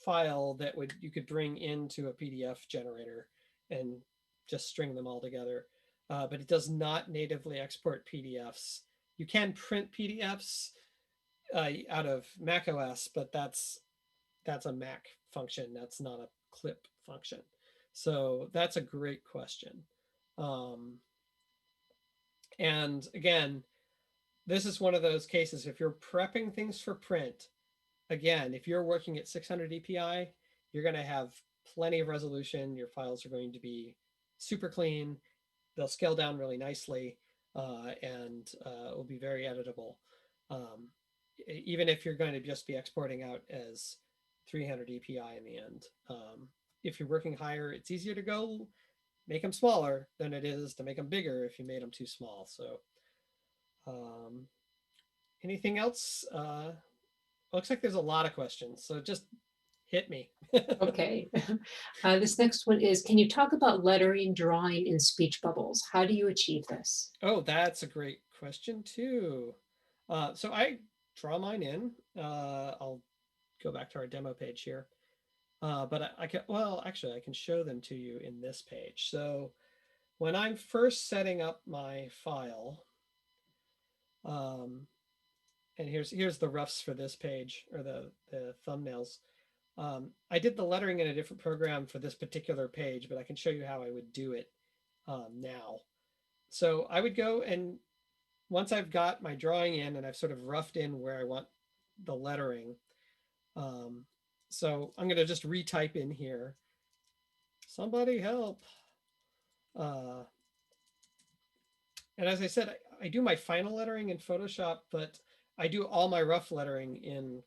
file that you could bring into a PDF generator and just string them all together. But it does not natively export PDFs. You can print PDFs out of macOS, but that's a Mac function. That's not a clip function. So that's a great question. And again, this is one of those cases, if you're prepping things for print, again, if you're working at 600 DPI, you're going to have plenty of resolution. Your files are going to be super clean. They'll scale down really nicely, and will be very editable. Even if you're going to just be exporting out as 300 DPI in the end. If you're working higher, it's easier to go make them smaller than it is to make them bigger if you made them too small. So anything else? Looks like there's a lot of questions, so just hit me. Okay. This next one is, can you talk about lettering, drawing, and speech bubbles? How do you achieve this? Oh, that's a great question too. So I draw mine in. I'll go back to our demo page here. But I can, well, actually, I can show them to you in this page. So when I'm first setting up my file, and here's the roughs for this page, or the thumbnails. I did the lettering in a different program for this particular page, but I can show you how I would do it now. So I would go, and once I've got my drawing in and I've sort of roughed in where I want the lettering, so I'm going to just retype in here, somebody help. And as I said, I do my final lettering in Photoshop, but I do all my rough lettering in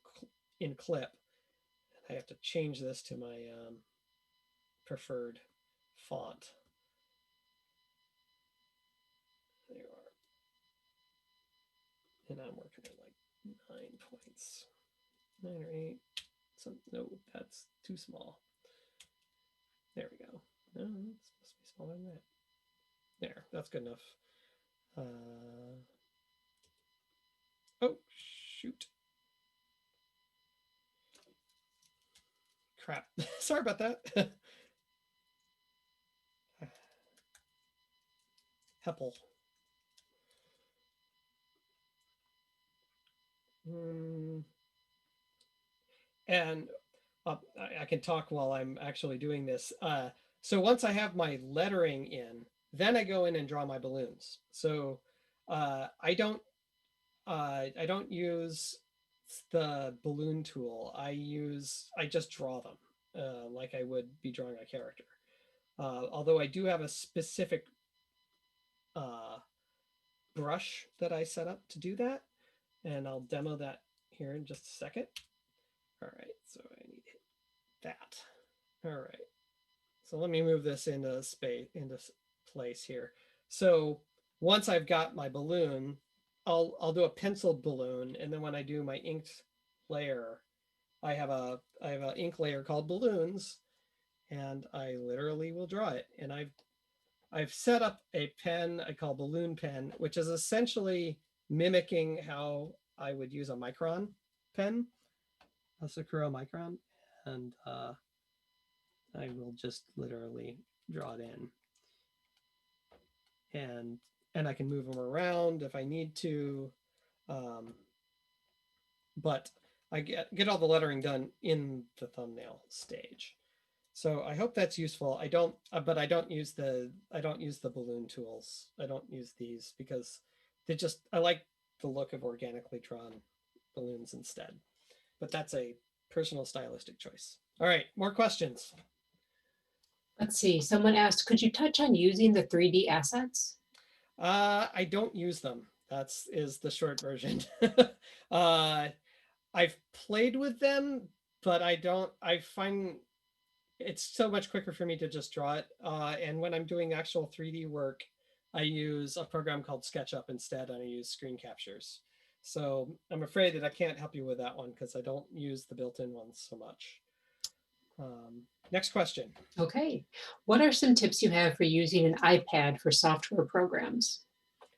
Clip. I have to change this to my preferred font. There you are. And I'm working at like 9 points, 9 or 8. No, that's too small. There we go. No, it's supposed to be smaller than that. There, that's good enough. Oh, shoot. Crap. Sorry about that. Heppel. And I can talk while I'm actually doing this. So once I have my lettering in, then I go in and draw my balloons. So I don't use the balloon tool. I just draw them like I would be drawing a character. Although I do have a specific brush that I set up to do that, and I'll demo that here in just a second. All right, so I need that. All right, so let me move this into place here. So once I've got my balloon, I'll do a penciled balloon, and then when I do my inked layer, I have an ink layer called balloons, and I literally will draw it. And I've set up a pen I call balloon pen, which is essentially mimicking how I would use a micron pen, a Sakura micron, and I will just literally draw it in, and I can move them around if I need to, but I get all the lettering done in the thumbnail stage. So I hope that's useful. I don't use the balloon tools. I don't use these because I like the look of organically drawn balloons instead. But that's a personal stylistic choice. All right, more questions. Let's see, someone asked, could you touch on using the 3D assets? I don't use them. Is the short version. I've played with them, but I find it's so much quicker for me to just draw it. And when I'm doing actual 3D work, I use a program called SketchUp instead, and I use screen captures. So I'm afraid that I can't help you with that one because I don't use the built-in ones so much. Next question. Okay. What are some tips you have for using an iPad for software programs?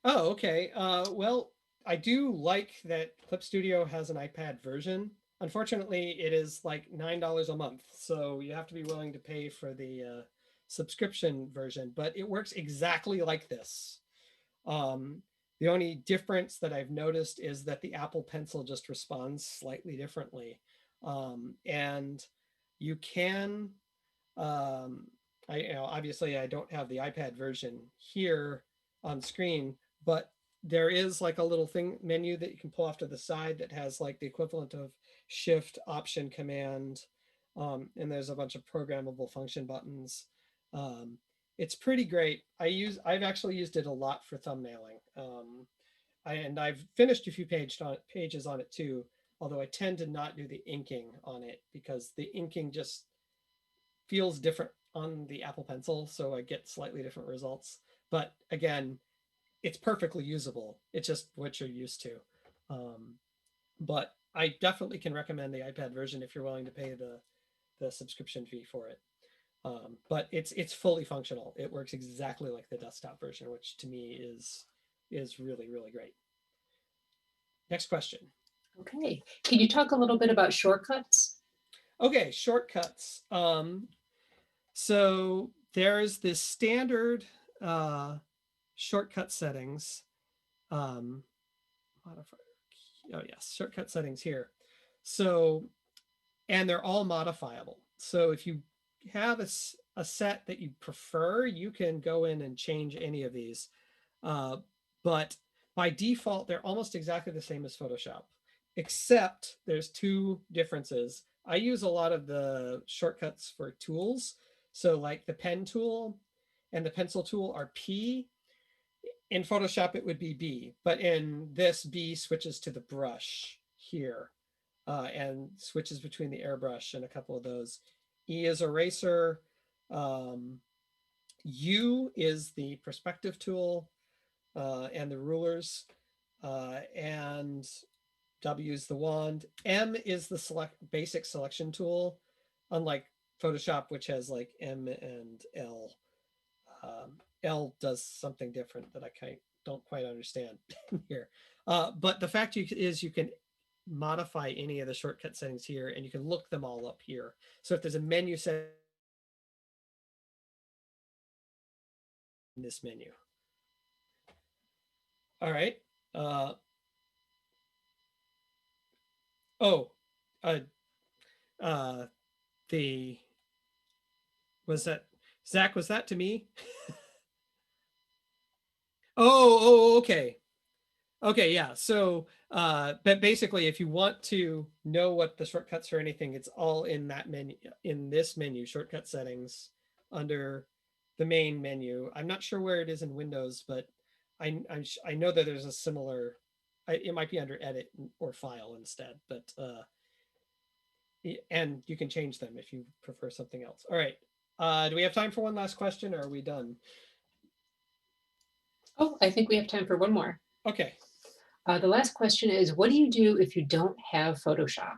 Oh, okay. Well, I do like that Clip Studio has an iPad version. Unfortunately, it is like $9 a month, so you have to be willing to pay for the subscription version, but it works exactly like this. The only difference that I've noticed is that the Apple Pencil just responds slightly differently. And you can, obviously I don't have the iPad version here on screen, but there is like a little menu that you can pull off to the side that has like the equivalent of Shift, Option, Command, and there's a bunch of programmable function buttons. It's pretty great. I've actually used it a lot for thumbnailing. And I've finished a few pages on it too, although I tend to not do the inking on it because the inking just feels different on the Apple Pencil, so I get slightly different results. But again, it's perfectly usable. It's just what you're used to. But I definitely can recommend the iPad version if you're willing to pay the subscription fee for it. But it's fully functional. It works exactly like the desktop version, which to me is really, really great. Next question. Okay. Can you talk a little bit about shortcuts? Okay, shortcuts. So there's this standard shortcut settings. Modifier. Oh yes, shortcut settings here. So, and they're all modifiable. So if you have a set that you prefer, you can go in and change any of these. But by default, they're almost exactly the same as Photoshop, except there's two differences. I use a lot of the shortcuts for tools. So like the pen tool and the pencil tool are P. In Photoshop, it would be B, but in this, B switches to the brush here and switches between the airbrush and a couple of those. E is eraser. U is the perspective tool and the rulers, and W is the wand. M is the basic selection tool, unlike Photoshop, which has like M and L. L does something different that I don't quite understand here. But the fact is you can modify any of the shortcut settings here, and you can look them all up here. So if there's a menu set in this menu. All right. Oh, uh, the was that Zach? Was that to me? Okay. Okay, yeah. So, but basically, if you want to know what the shortcuts or anything, it's all in that menu, in this menu, shortcut settings, under the main menu. I'm not sure where it is in Windows, but I know that there's a similar. It might be under Edit or File instead, but and you can change them if you prefer something else. All right. Do we have time for one last question, or are we done? Oh, I think we have time for one more. Okay. The last question is, what do you do if you don't have Photoshop?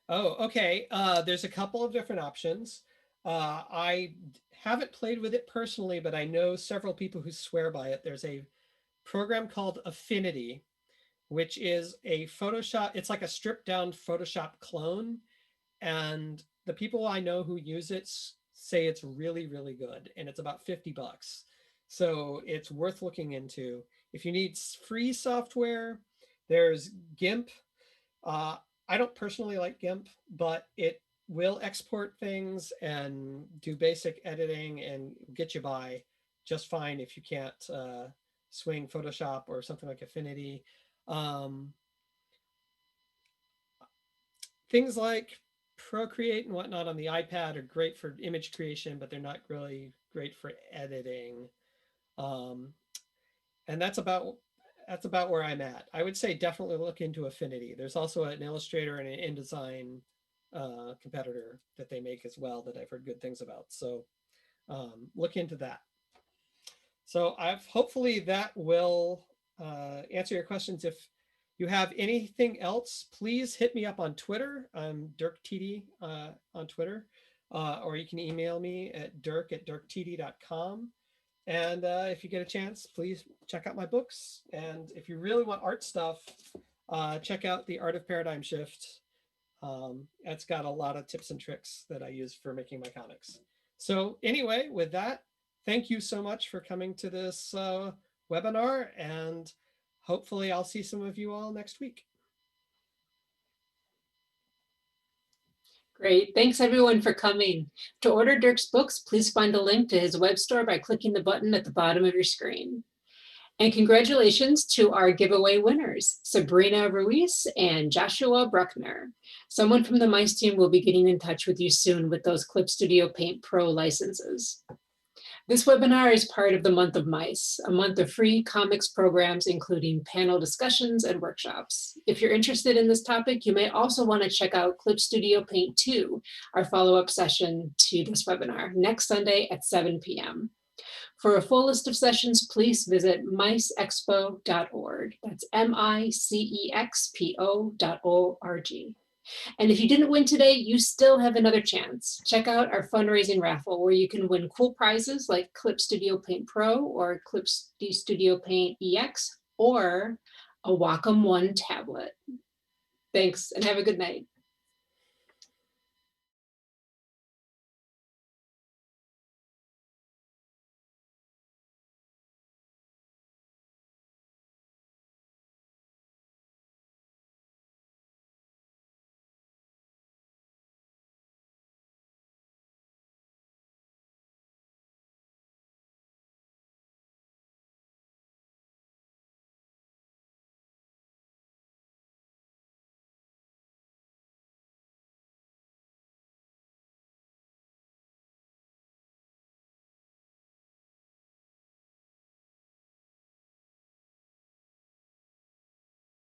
Oh, okay. There's a couple of different options. I haven't played with it personally, but I know several people who swear by it. There's a program called Affinity, which is a Photoshop. It's like a stripped down Photoshop clone. And the people I know who use it say it's really, really good. And it's about $50. So it's worth looking into. If you need free software, there's GIMP. I don't personally like GIMP, but it will export things and do basic editing and get you by just fine if you can't swing Photoshop or something like Affinity. Things like Procreate and whatnot on the iPad are great for image creation, but they're not really great for editing. And that's about where I'm at. I would say definitely look into Affinity. There's also an Illustrator and an InDesign competitor that they make as well that I've heard good things about. So look into that. So hopefully that will answer your questions. If you have anything else, please hit me up on Twitter. I'm Dirk Tiede on Twitter, or you can email me at dirk@dirktiede.com. And if you get a chance, please check out my books. And if you really want art stuff, check out The Art of Paradigm Shift. It's got a lot of tips and tricks that I use for making my comics. So anyway, with that, thank you so much for coming to this webinar. And hopefully I'll see some of you all next week. Great. Thanks everyone for coming. To order Dirk's books, please find a link to his web store by clicking the button at the bottom of your screen. And congratulations to our giveaway winners, Sabrina Ruiz and Joshua Bruckner. Someone from the Mice team will be getting in touch with you soon with those Clip Studio Paint Pro licenses. This webinar is part of the month of Mice, a month of free comics programs, including panel discussions and workshops. If you're interested in this topic, you may also want to check out Clip Studio Paint 2, our follow-up session to this webinar, next Sunday at 7 p.m. For a full list of sessions, please visit micexpo.org. That's micexpo.org. And if you didn't win today, you still have another chance. Check out our fundraising raffle where you can win cool prizes like Clip Studio Paint Pro or Clip Studio Paint EX or a Wacom One tablet. Thanks and have a good night.